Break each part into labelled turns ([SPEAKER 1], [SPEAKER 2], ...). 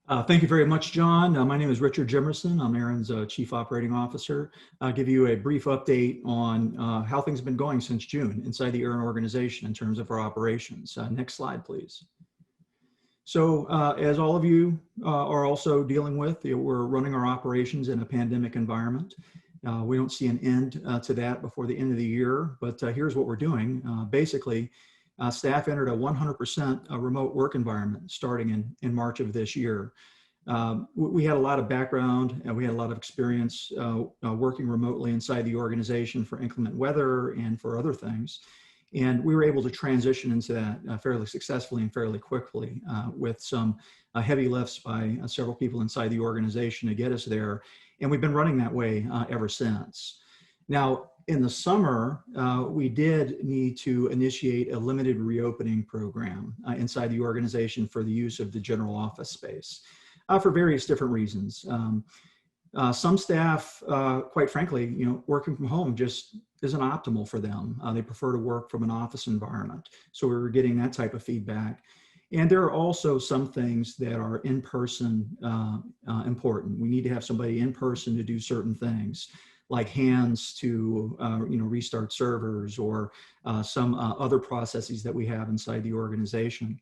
[SPEAKER 1] Thank you very much, John. My name is Richard Jimerson. I'm ARIN's Chief Operating Officer. I'll give you a brief update on how things have been going since June inside the ARIN organization in terms of our operations. Next slide, please. So as all of you are also dealing with, we're running our operations in a pandemic environment. We don't see an end to that before the end of the year, but here's what we're doing. Basically, staff entered a 100% remote work environment starting in March of this year. We had a lot of background and we had a lot of experience working remotely inside the organization for inclement weather and for other things. And we were able to transition into that fairly successfully and fairly quickly with some heavy lifts by several people inside the organization to get us there. And we've been running that way ever since. Now, in the summer, we did need to initiate a limited reopening program inside the organization for the use of the general office space for various different reasons. Some staff, quite frankly, working from home just isn't optimal for them. They prefer to work from an office environment. So we were getting that type of feedback. And there are also some things that are in person important. We need to have somebody in person to do certain things, like hands to restart servers or some other processes that we have inside the organization.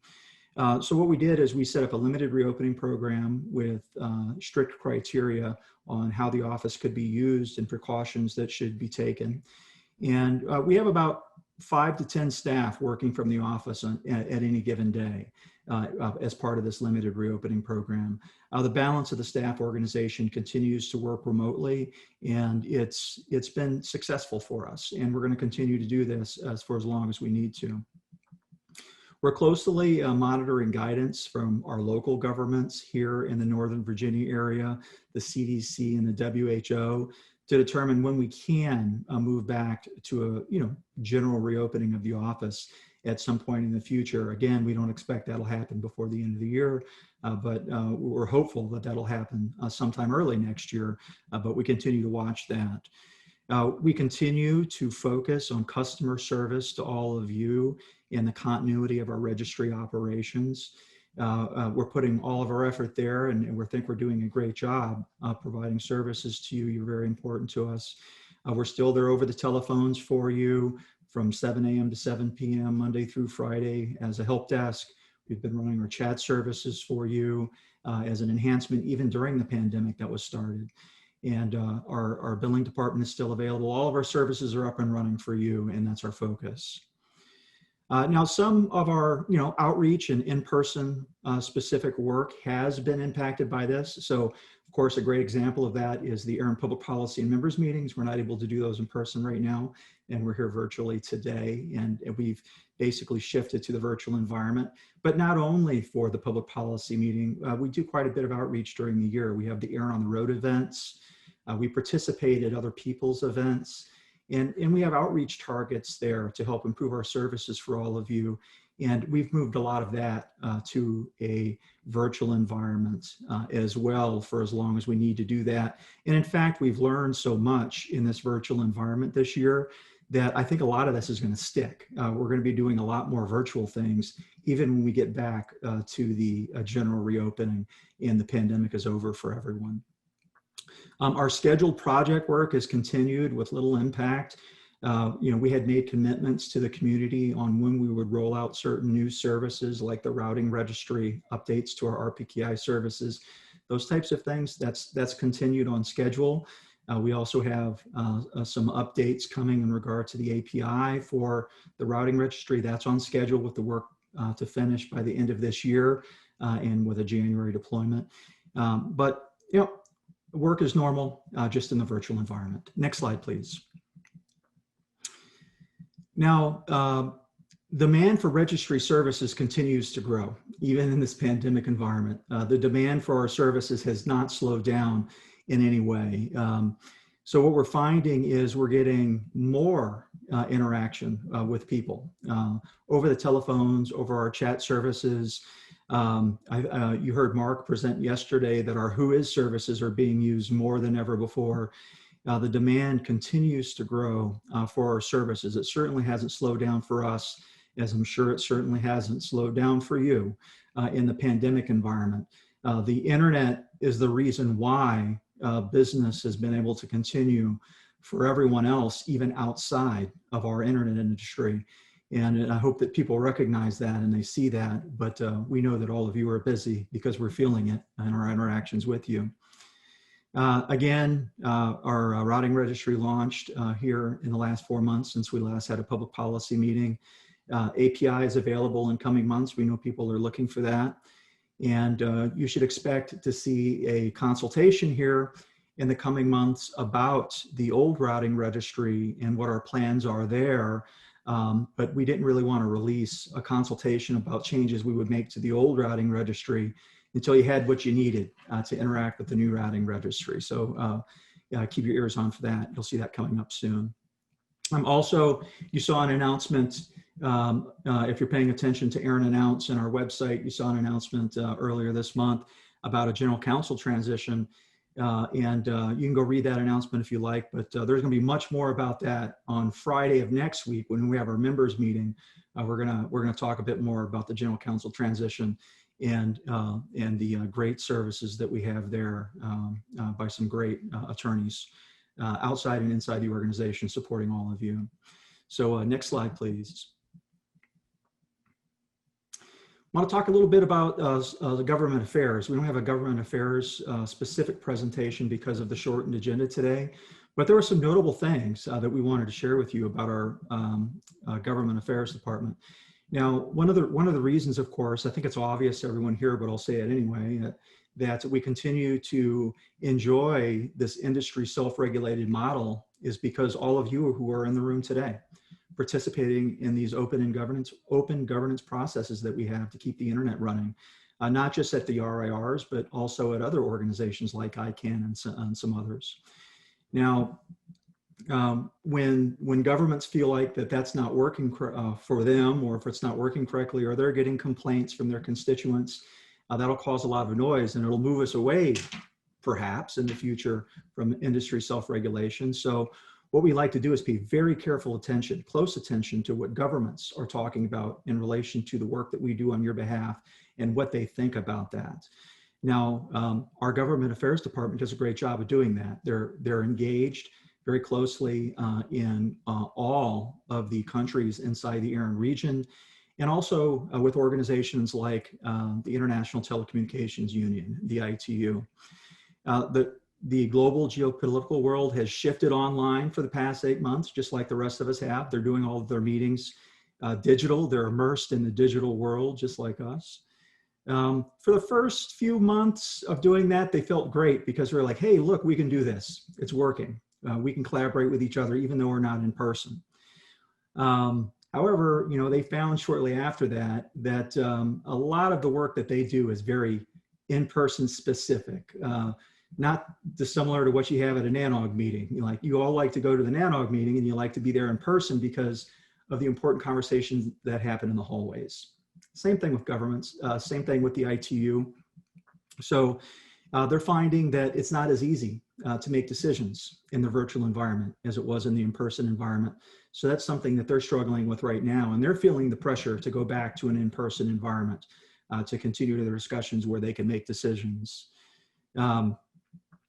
[SPEAKER 1] So what we did is we set up a limited reopening program with strict criteria on how the office could be used and precautions that should be taken. And we have about 5 to 10 staff working from the office at any given day as part of this limited reopening program. The balance of the staff organization continues to work remotely, and it's been successful for us, and we're going to continue to do this for as long as we need to. We're closely monitoring guidance from our local governments here in the Northern Virginia area, the CDC and the WHO, to determine when we can move back to a general reopening of the office at some point in the future. Again, we don't expect that'll happen before the end of the year, but we're hopeful that that'll happen sometime early next year, but we continue to watch that. We continue to focus on customer service to all of you and the continuity of our registry operations. We're putting all of our effort there, and we think we're doing a great job providing services to you. You're very important to us. We're still there over the telephones for you from 7 a.m. to 7 p.m. Monday through Friday as a help desk. We've been running our chat services for you as an enhancement even during the pandemic that was started. And our billing department is still available. All of our services are up and running for you, and that's our focus. Now, some of our outreach and in-person specific work has been impacted by this. So, of course, a great example of that is the ARIN Public Policy and Members Meetings. We're not able to do those in person right now, and we're here virtually today. And we've basically shifted to the virtual environment. But not only for the public policy meeting, we do quite a bit of outreach during the year. We have the ARIN on the Road events. We participate at other people's events. And we have outreach targets there to help improve our services for all of you. And we've moved a lot of that to a virtual environment as well for as long as we need to do that. And in fact, we've learned so much in this virtual environment this year that I think a lot of this is going to stick. We're going to be doing a lot more virtual things, even when we get back to the general reopening and the pandemic is over for everyone. Our scheduled project work has continued with little impact. We had made commitments to the community on when we would roll out certain new services like the routing registry updates to our RPKI services. Those types of things, that's continued on schedule. We also have some updates coming in regard to the API for the routing registry. That's on schedule with the work to finish by the end of this year and with a January deployment. But work is normal, just in the virtual environment. Next slide, please. Now, demand for registry services continues to grow, even in this pandemic environment. The demand for our services has not slowed down in any way. So what we're finding is we're getting more interaction with people over the telephones, over our chat services. You heard Mark present yesterday that our Who Is services are being used more than ever before. The demand continues to grow for our services. It certainly hasn't slowed down for us, as I'm sure it certainly hasn't slowed down for you in the pandemic environment. The internet is the reason why business has been able to continue for everyone else, even outside of our internet industry. And I hope that people recognize that and they see that, but we know that all of you are busy because we're feeling it in our interactions with you. Again, our routing registry launched here in the last 4 months since we last had a public policy meeting. API is available in coming months. We know people are looking for that. And you should expect to see a consultation here in the coming months about the old routing registry and what our plans are there. But we didn't really want to release a consultation about changes we would make to the old routing registry until you had what you needed to interact with the new routing registry. So keep your ears on for that. You'll see that coming up soon. Also, you saw an announcement, if you're paying attention to ARIN Announce and our website, you saw an announcement earlier this month about a general counsel transition. And you can go read that announcement if you like, but there's going to be much more about that on Friday of next week when we have our members meeting. We're gonna talk a bit more about the general counsel transition and the great services that we have there by some great attorneys outside and inside the organization supporting all of you. So next slide, please. I want to talk a little bit about the government affairs. We don't have a government affairs specific presentation because of the shortened agenda today, but there were some notable things that we wanted to share with you about our government affairs department. Now, one of the reasons, of course, I think it's obvious to everyone here, but I'll say it anyway, that we continue to enjoy this industry self-regulated model is because all of you who are in the room today participating in these open governance processes that we have to keep the internet running, not just at the RIRs, but also at other organizations like ICANN and some others. Now, when governments feel like that's not working for them, or if it's not working correctly, or they're getting complaints from their constituents, that'll cause a lot of noise, and it'll move us away, perhaps, in the future from industry self-regulation. So what we like to do is pay very careful attention, close attention to what governments are talking about in relation to the work that we do on your behalf and what they think about that. Now, our government affairs department does a great job of doing that. They're engaged very closely in all of the countries inside the ARIN region, and also with organizations like the International Telecommunications Union, the ITU. The global geopolitical world has shifted online for the past 8 months, just like the rest of us have. They're doing all of their meetings digital. They're immersed in the digital world, just like us. For the first few months of doing that, they felt great because we're like, hey, look, we can do this. It's working. We can collaborate with each other, even though we're not in person. However, they found shortly after that a lot of the work that they do is very in-person specific. Not dissimilar to what you have at a NANOG meeting. You all like to go to the NANOG meeting and you like to be there in person because of the important conversations that happen in the hallways. Same thing with governments, same thing with the ITU. So they're finding that it's not as easy to make decisions in the virtual environment as it was in the in-person environment. So that's something that they're struggling with right now. And they're feeling the pressure to go back to an in-person environment to continue their discussions where they can make decisions.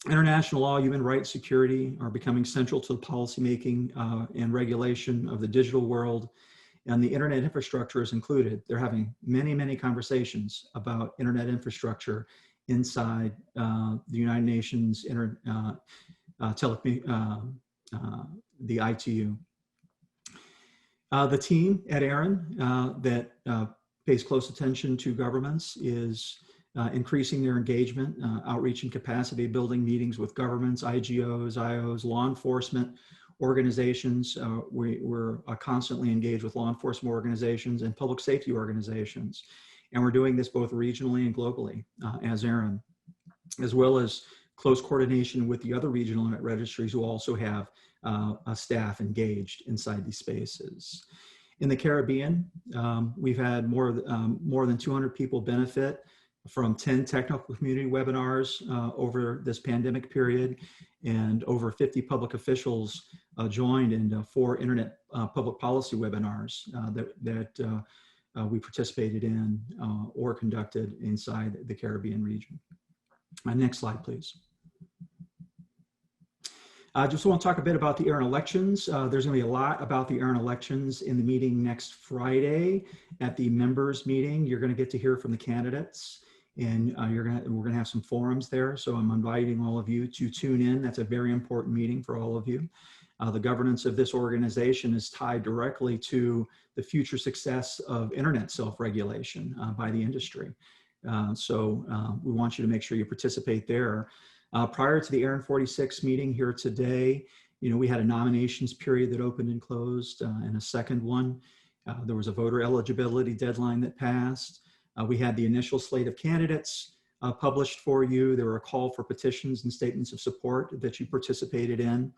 [SPEAKER 1] International law, human rights, security are becoming central to the policymaking and regulation of the digital world, and the internet infrastructure is included. They're having many, many conversations about internet infrastructure inside the United Nations, the ITU. The team at ARIN that pays close attention to governments is increasing their engagement, outreach and capacity building meetings with governments, IGOs, IOs, law enforcement organizations. We're constantly engaged with law enforcement organizations and public safety organizations. And we're doing this both regionally and globally as ARIN, as well as close coordination with the other regional internet registries who also have a staff engaged inside these spaces. In the Caribbean, we've had more than 200 people benefit from 10 technical community webinars over this pandemic period, and over 50 public officials joined in 4 internet public policy webinars that we participated in or conducted inside the Caribbean region. Next slide, please. I just want to talk a bit about the ARIN elections. There's going to be a lot about the ARIN elections in the meeting next Friday at the members meeting. You're going to get to hear from the candidates, and we're going to have some forums there. So I'm inviting all of you to tune in. That's a very important meeting for all of you. The governance of this organization is tied directly to the future success of internet self-regulation by the industry. So we want you to make sure you participate there. Prior to the ARIN 46 meeting here today, we had a nominations period that opened and closed, and a second one. There was a voter eligibility deadline that passed. We had the initial slate of candidates published for you. There were a call for petitions and statements of support that you participated in,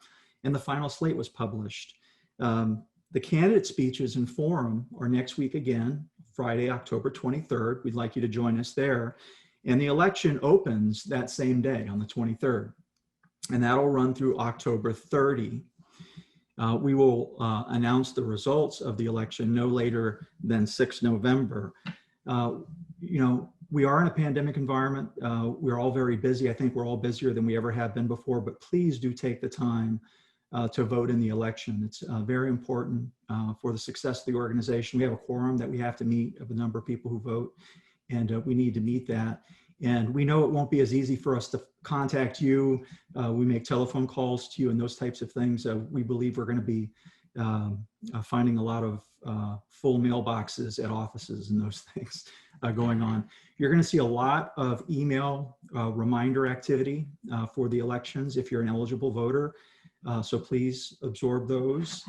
[SPEAKER 1] and the final slate was published. The candidate speeches and forum are next week again, Friday, October 23rd. We'd like you to join us there. And the election opens that same day on the 23rd, and that'll run through October 30. We will announce the results of the election no later than 6 November. We are in a pandemic environment. We're all very busy. I think we're all busier than we ever have been before, but please do take the time to vote in the election. It's very important for the success of the organization. We have a quorum that we have to meet of the number of people who vote, and we need to meet that. And we know it won't be as easy for us to contact you. We make telephone calls to you and those types of things. We believe we're going to be finding a lot of full mailboxes at offices and those things going on. You're going to see a lot of email reminder activity for the elections if you're an eligible voter. So please absorb those,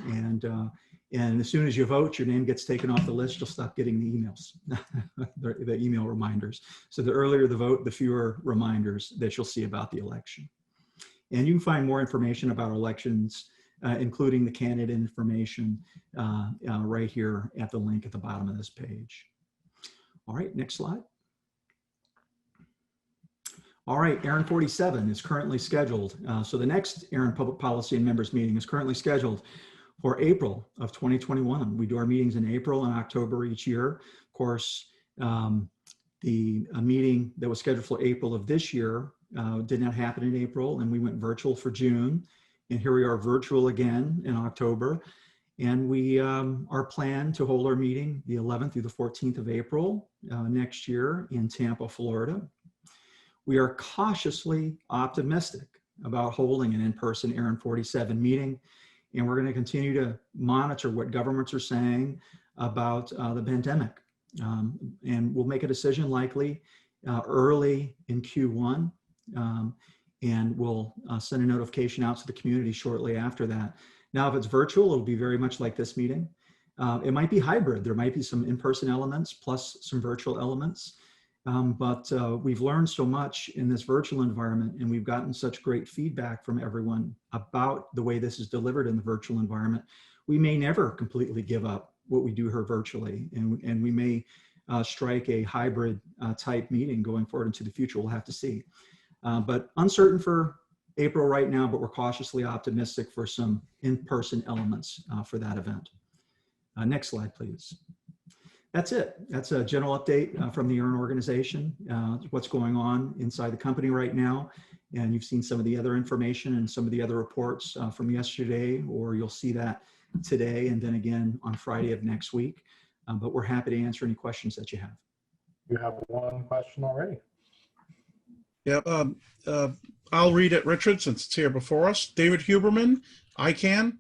[SPEAKER 1] and as soon as you vote, your name gets taken off the list, you'll stop getting the emails, the email reminders. So the earlier the vote, the fewer reminders that you'll see about the election. And you can find more information about elections, including the candidate information right here at the link at the bottom of this page. All right, next slide. All right, ARIN 47 is currently scheduled. So the next ARIN Public Policy and Members meeting is currently scheduled for April of 2021. We do our meetings in April and October each year. Of course, the meeting that was scheduled for April of this year did not happen in April, and we went virtual for June. And here we are virtual again in October. And we are planned to hold our meeting the 11th through the 14th of April next year in Tampa, Florida. We are cautiously optimistic about holding an in-person ARIN 47 meeting. And we're going to continue to monitor what governments are saying about the pandemic. And we'll make a decision likely early in Q1. And we'll send a notification out to the community shortly after that. Now, if it's virtual, it'll be very much like this meeting. It might be hybrid. There might be some in-person elements plus some virtual elements. But we've learned so much in this virtual environment, and we've gotten such great feedback from everyone about the way this is delivered in the virtual environment. We may never completely give up what we do here virtually, and we may strike a hybrid type meeting going forward into the future. We'll have to see. But uncertain for April right now, but we're cautiously optimistic for some in-person elements for that event. Next slide, please. That's it. That's a general update from the ARIN organization, what's going on inside the company right now. And you've seen some of the other information and some of the other reports from yesterday, or you'll see that today and then again on Friday of next week. But we're happy to answer any questions that you have.
[SPEAKER 2] You have one question already.
[SPEAKER 3] Yep. I'll read it, Richard, since it's here before us. David Huberman, ICANN.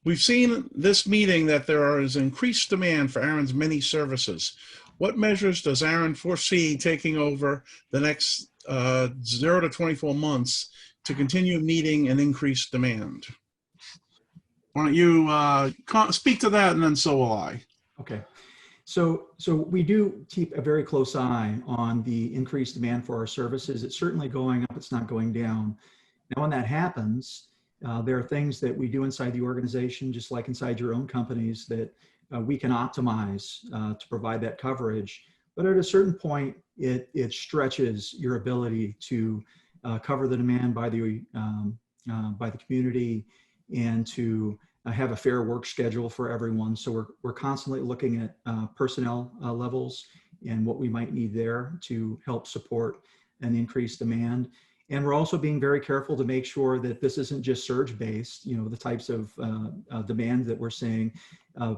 [SPEAKER 3] We've seen this meeting that there is increased demand for ARIN's many services. What measures does ARIN foresee taking over the next 0 to 24 months to continue meeting an increased demand? Why don't you speak to that, and then so will I.
[SPEAKER 1] Okay. So we do keep a very close eye on the increased demand for our services. It's certainly going up, it's not going down. Now, when that happens, there are things that we do inside the organization, just like inside your own companies, that we can optimize to provide that coverage. But at a certain point, it stretches your ability to cover the demand by the community and to have a fair work schedule for everyone. So we're constantly looking at personnel levels and what we might need there to help support an increased demand. And we're also being very careful to make sure that this isn't just surge based, the types of demand that we're seeing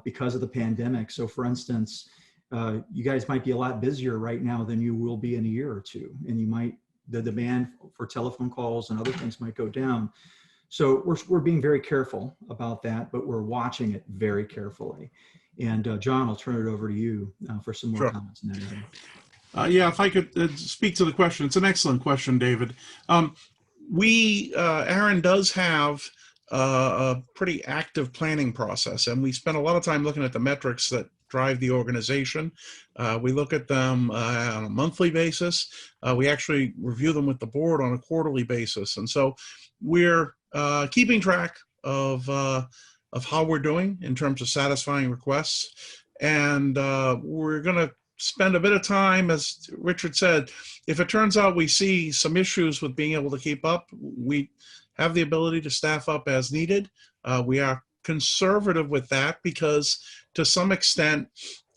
[SPEAKER 1] because of the pandemic. So for instance, you guys might be a lot busier right now than you will be in a year or two. And the demand for telephone calls and other things might go down. So we're being very careful about that, but we're watching it very carefully. And John, I'll turn it over to you for some more comments in that area.
[SPEAKER 3] Yeah, if I could speak to the question. It's an excellent question, David. ARIN does have a pretty active planning process, and we spend a lot of time looking at the metrics that drive the organization. We look at them on a monthly basis. We actually review them with the board on a quarterly basis. And so we're keeping track of how we're doing in terms of satisfying requests. And we're going to spend a bit of time, as Richard said. If it turns out we see some issues with being able to keep up, we have the ability to staff up as needed. We are conservative with that because to some extent,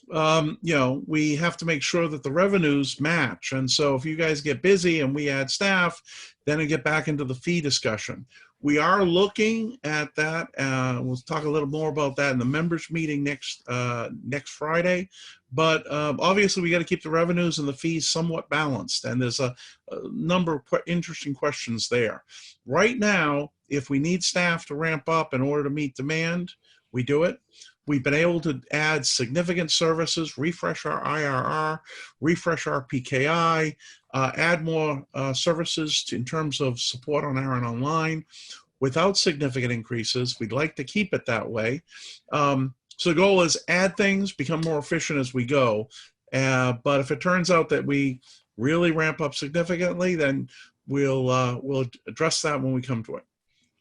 [SPEAKER 3] we have to make sure that the revenues match. And so if you guys get busy and we add staff, then we get back into the fee discussion. We are looking at that. We'll talk a little more about that in the members meeting next Friday. But obviously, we got to keep the revenues and the fees somewhat balanced. And there's a number of interesting questions there. Right now, if we need staff to ramp up in order to meet demand, we do it. We've been able to add significant services, refresh our IRR, refresh our PKI, add more services in terms of support on ARIN Online without significant increases. We'd like to keep it that way. So the goal is add things, become more efficient as we go. But if it turns out that we really ramp up significantly, then we'll address that when we come to it.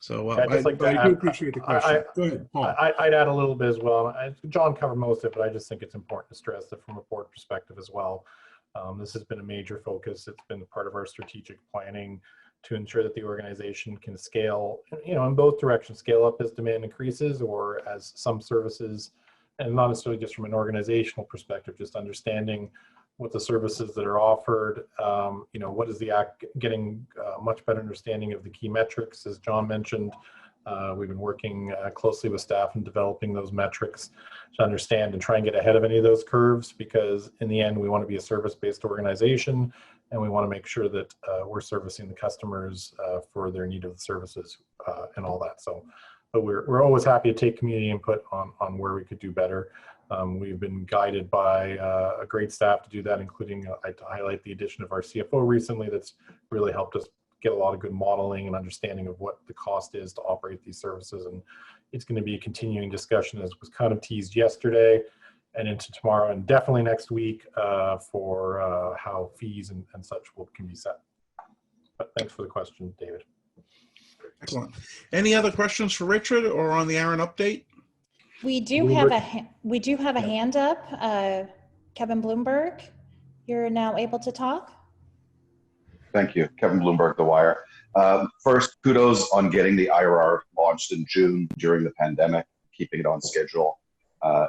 [SPEAKER 3] So I do appreciate the question. Go ahead, Paul.
[SPEAKER 2] I'd add a little bit as well. John covered most of it, but I just think it's important to stress that from a board perspective as well. This has been a major focus. It's been part of our strategic planning to ensure that the organization can scale, in both directions, scale up as demand increases or as some services, and not necessarily just from an organizational perspective, just understanding what the services that are offered, what is getting a much better understanding of the key metrics. As John mentioned, we've been working closely with staff in developing those metrics to understand and try and get ahead of any of those curves, because in the end, we want to be a service-based organization, and we want to make sure that we're servicing the customers for their need of the services and all that. So, but we're always happy to take community input on where we could do better. We've been guided by a great staff to do that, including to highlight the addition of our CFO recently. That's really helped us get a lot of good modeling and understanding of what the cost is to operate these services. And it's going to be a continuing discussion, as was kind of teased yesterday and into tomorrow, and definitely next week for how fees and such can be set. But thanks for the question, David.
[SPEAKER 3] Excellent. Any other questions for Richard or on the ARIN update?
[SPEAKER 4] We do have a hand up. Kevin Bloomberg, you're now able to talk.
[SPEAKER 5] Thank you. Kevin Bloomberg, The Wire. First, kudos on getting the IRR launched in June during the pandemic, keeping it on schedule.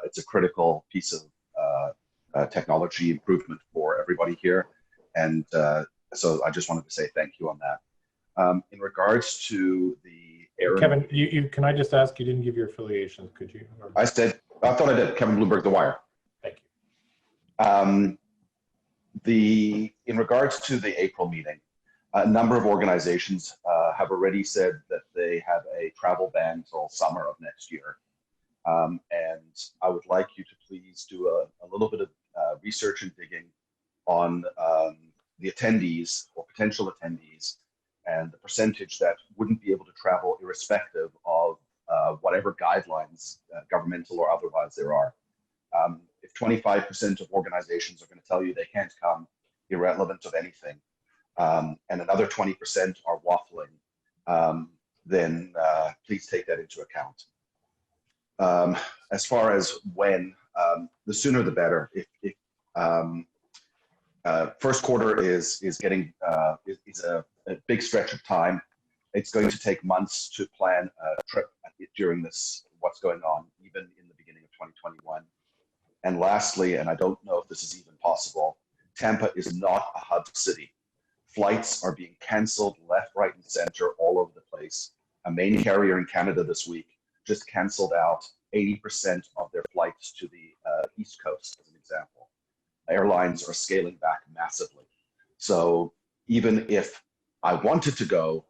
[SPEAKER 5] It's a critical piece of technology improvement for everybody here. And so I just wanted to say thank you on that. In regards to the ARIN,
[SPEAKER 2] Kevin, can I just ask, you didn't give your affiliations, could you?
[SPEAKER 5] I thought I did. Kevin Bloomberg, The Wire.
[SPEAKER 2] Thank you.
[SPEAKER 5] In regards to the April meeting, a number of organizations have already said that they have a travel ban till summer of next year. And I would like you to please do a little bit of research and digging on the attendees or potential attendees and the percentage that wouldn't be able to travel irrespective of whatever guidelines, governmental or otherwise, there are. If 25% of organizations are going to tell you they can't come, irrelevant of anything, and another 20% are waffling, then please take that into account. As far as when, the sooner the better. If first quarter is a big stretch of time. It's going to take months to plan a trip during this what's going on, even in the beginning of 2021. And lastly, and I don't know if this is even possible, Tampa is not a hub city. Flights are being canceled left, right, and center all over the place. A main carrier in Canada this week just canceled out 80% of their flights to the East Coast, as an example. Airlines are scaling back massively. So even if I wanted to go,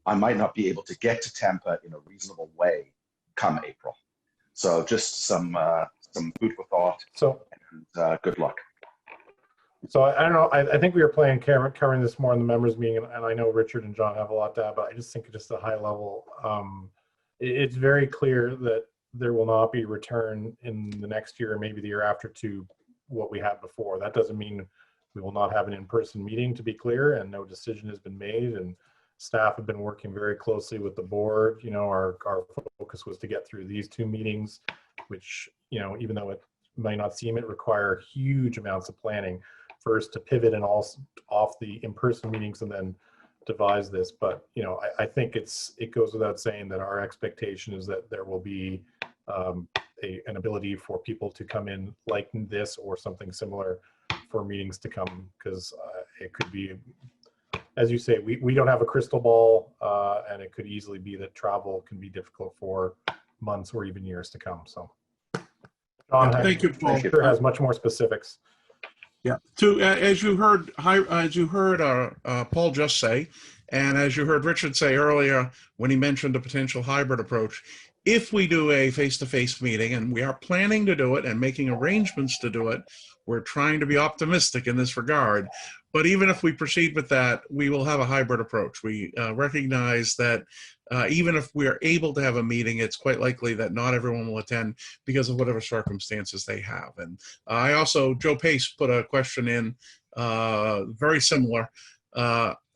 [SPEAKER 5] I might not be able to get to Tampa in a reasonable way come April. So just some food for thought.
[SPEAKER 2] So,
[SPEAKER 5] and good luck.
[SPEAKER 2] so I don't know. I think we were planning covering this more in the members meeting, and I know Richard and John have a lot to add, but I just think just a high level. It's very clear that there will not be return in the next year, or maybe the year after, to what we had before. That doesn't mean we will not have an in-person meeting, to be clear, and no decision has been made, and staff have been working very closely with the board. You know, our focus was to get through these 2 meetings, which, you know, even though it might not seem it, require huge amounts of planning first to pivot and also off the in-person meetings and then devise this. But, you know, I think it goes without saying that our expectation is that there will be an ability for people to come in like this or something similar for meetings to come, because it could be, as you say, we don't have a crystal ball, and it could easily be that travel can be difficult for months or even years to come. So John,
[SPEAKER 3] Thank you, Paul.
[SPEAKER 2] sure has much more specifics.
[SPEAKER 3] Yeah. As you heard Paul just say, and as you heard Richard say earlier when he mentioned a potential hybrid approach, if we do a face-to-face meeting, and we are planning to do it and making arrangements to do it, we're trying to be optimistic in this regard. But even if we proceed with that, we will have a hybrid approach. We recognize that even if we are able to have a meeting, it's quite likely that not everyone will attend because of whatever circumstances they have. And I also, Joe Pace put a question in very similar.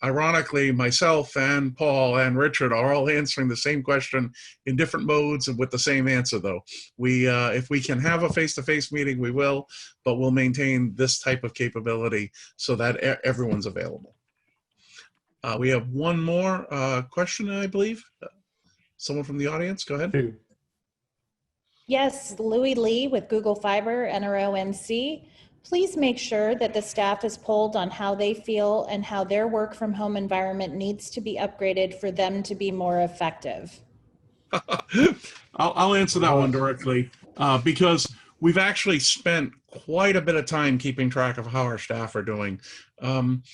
[SPEAKER 3] Ironically, myself and Paul and Richard are all answering the same question in different modes and with the same answer, though. If we can have a face-to-face meeting, we will, but we'll maintain this type of capability so that everyone's available. We have one more question, I believe. Someone from the audience, go ahead.
[SPEAKER 4] Yes, Louis Lee with Google Fiber, NRONC. Please make sure that the staff is polled on how they feel and how their work from home environment needs to be upgraded for them to be more effective.
[SPEAKER 3] I'll answer that one directly because we've actually spent quite a bit of time keeping track of how our staff are doing. ARIN,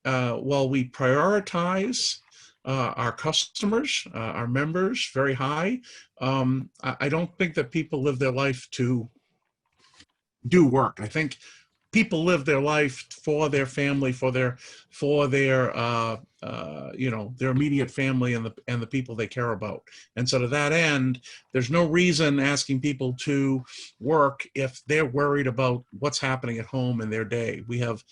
[SPEAKER 3] while we prioritize our customers, our members very high, I don't think that people live their life to do work. I think people live their life for their family, for their you know, their immediate family and the people they care about. And so to that end, there's no reason asking people to work if they're worried about what's happening at home in their day. We have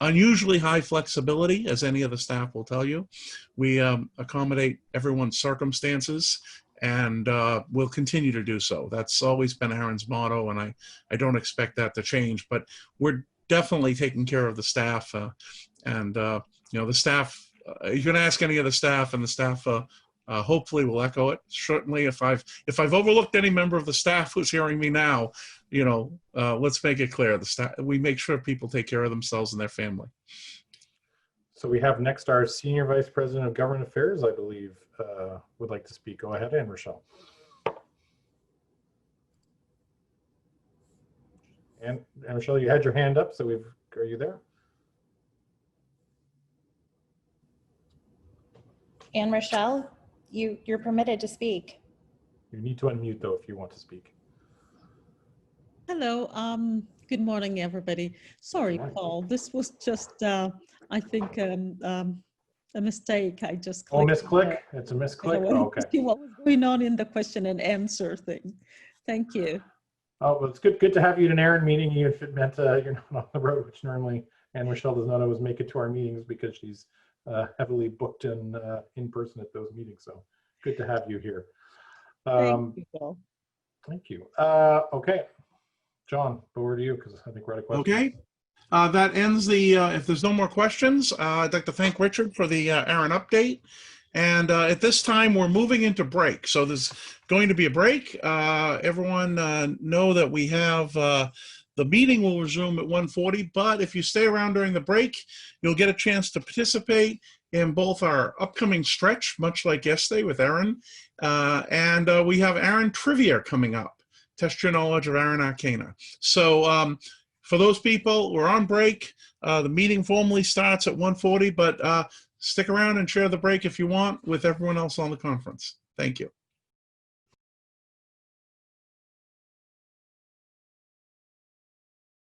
[SPEAKER 3] unusually high flexibility, as any of the staff will tell you. We accommodate everyone's circumstances, and we'll continue to do so. That's always been ARIN's motto, and I don't expect that to change. But we're definitely taking care of the staff, and you know, the staff. You can ask any of the staff, and the staff hopefully will echo it. Certainly, if I've overlooked any member of the staff who's hearing me now, you know, let's make it clear: the staff. We make sure people take care of themselves and their family.
[SPEAKER 2] So we have next our Senior Vice President of Government Affairs, I believe, would like to speak. Go ahead, Anne Rochelle. And Anne Rochelle, you had your hand up, so are you there?
[SPEAKER 4] Anne Rochelle, you're permitted to speak.
[SPEAKER 2] You need to unmute though if you want to speak.
[SPEAKER 6] Hello, good morning, everybody. Sorry, Paul, this was just, I think, a mistake. I just
[SPEAKER 2] clicked. Oh,
[SPEAKER 6] misclick?
[SPEAKER 2] It's a misclick? Oh, okay.
[SPEAKER 6] See what was going on in the question and answer thing. Thank you.
[SPEAKER 2] Oh, well, it's good to have you at an ARIN meeting, even if it meant you're not on the road, which normally Anne Rochelle does not always make it to our meetings because she's heavily booked in person at those meetings. So good to have you here.
[SPEAKER 6] Thank you, Paul.
[SPEAKER 2] Thank you. Okay. John, over to you, because I think we're at a question.
[SPEAKER 3] Okay. That ends the, if there's no more questions, I'd like to thank Richard for the ARIN update. And at this time, we're moving into break. So there's going to be a break. Everyone know that we have the meeting will resume at 1:40, but if you stay around during the break, you'll get a chance to participate in both our upcoming stretch, much like yesterday with ARIN, and we have ARIN Trivia coming up. Test your knowledge of ARIN Arcana. So for those people, we're on break. The meeting formally starts at 1:40, but stick around and share the break if you want with everyone else on the conference. Thank you.